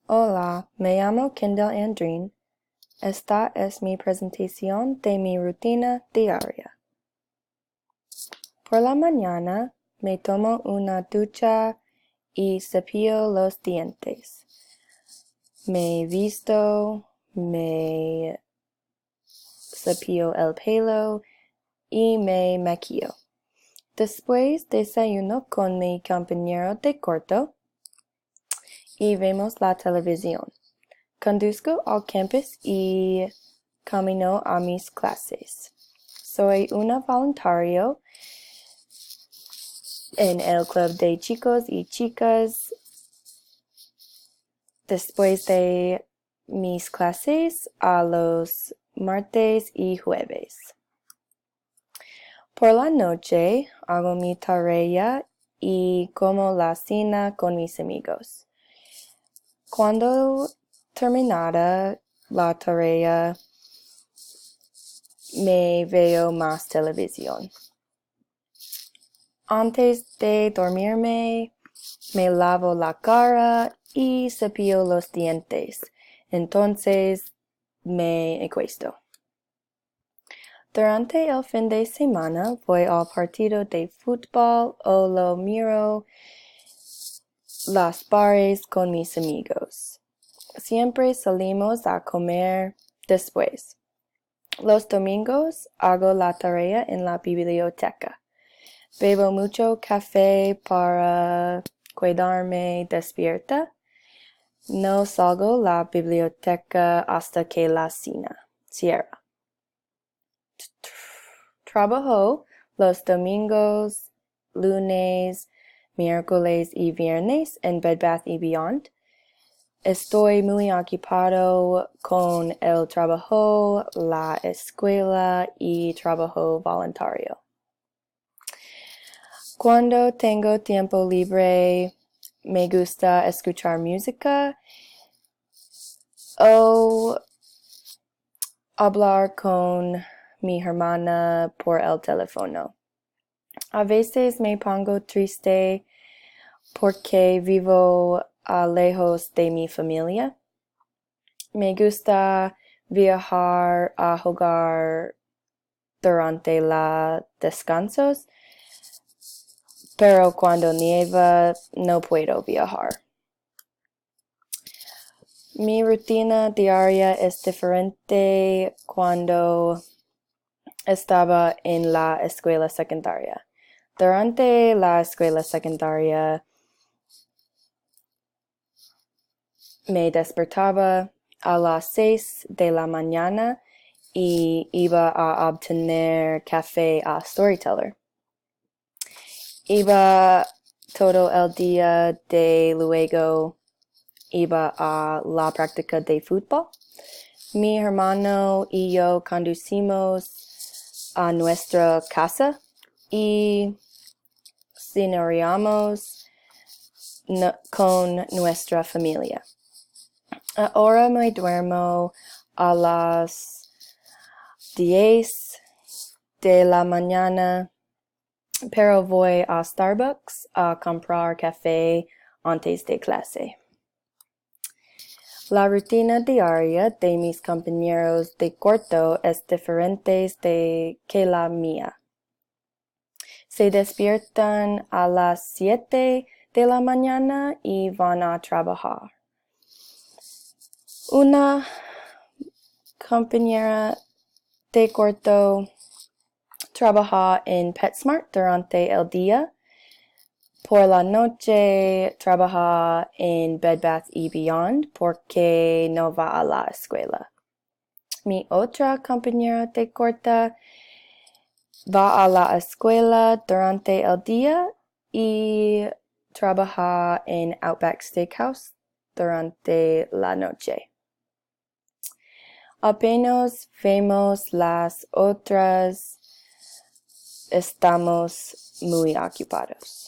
Hola, me llamo Kendall Andreen. Esta es mi presentación de mi rutina diaria. Por la mañana me tomo una ducha y cepillo los dientes. Me visto, me cepillo el pelo y me maquillo. Después desayuno con mi compañero de cuarto y vemos la televisión. Conduzco al campus y camino a mis clases. Soy una voluntario en el club de chicos y chicas. Después de mis clases a los martes y jueves. Por la noche hago mi tarea y como la cena con mis amigos. Cuando terminada la tarea, me veo más televisión. Antes de dormirme, me lavo la cara y cepillo los dientes. Entonces, me acuesto. Durante el fin de semana voy al partido de fútbol o lo miro las bares con mis amigos. Siempre salimos a comer después. Los domingos hago la tarea en la biblioteca. Bebo mucho café para quedarme despierta. No salgo a la biblioteca hasta que la cena cierra. Trabajo los domingos, lunes, miércoles y viernes en Bed Bath & Beyond. Estoy muy ocupado con el trabajo, la escuela y trabajo voluntario. Cuando tengo tiempo libre, me gusta escuchar música o hablar con mi hermana por el teléfono. A veces me pongo triste porque vivo lejos de mi familia. Me gusta viajar a jugar durante los descansos, pero cuando nieva no puedo viajar. Mi rutina diaria es diferente cuando estaba en la escuela secundaria. Durante la escuela secundaria me despertaba a las 6 de la mañana y iba a obtener café a Storyteller. Iba todo el día de luego iba a la práctica de fútbol. Mi hermano y yo conducimos a nuestra casa y cenaríamos con nuestra familia. Ahora me duermo a las 10 de la mañana, pero voy a Starbucks a comprar café antes de clase. La rutina diaria de mis compañeros de cuarto es diferente que la mía. Se despiertan a las 7 de la mañana y van a trabajar. Una compañera de cuarto trabaja en PetSmart durante el día. Por la noche trabaja en Bed Bath & Beyond porque no va a la escuela. Mi otra compañera de cuarto va a la escuela durante el día y trabaja en Outback Steakhouse durante la noche. Apenas vemos las otras, estamos muy ocupados.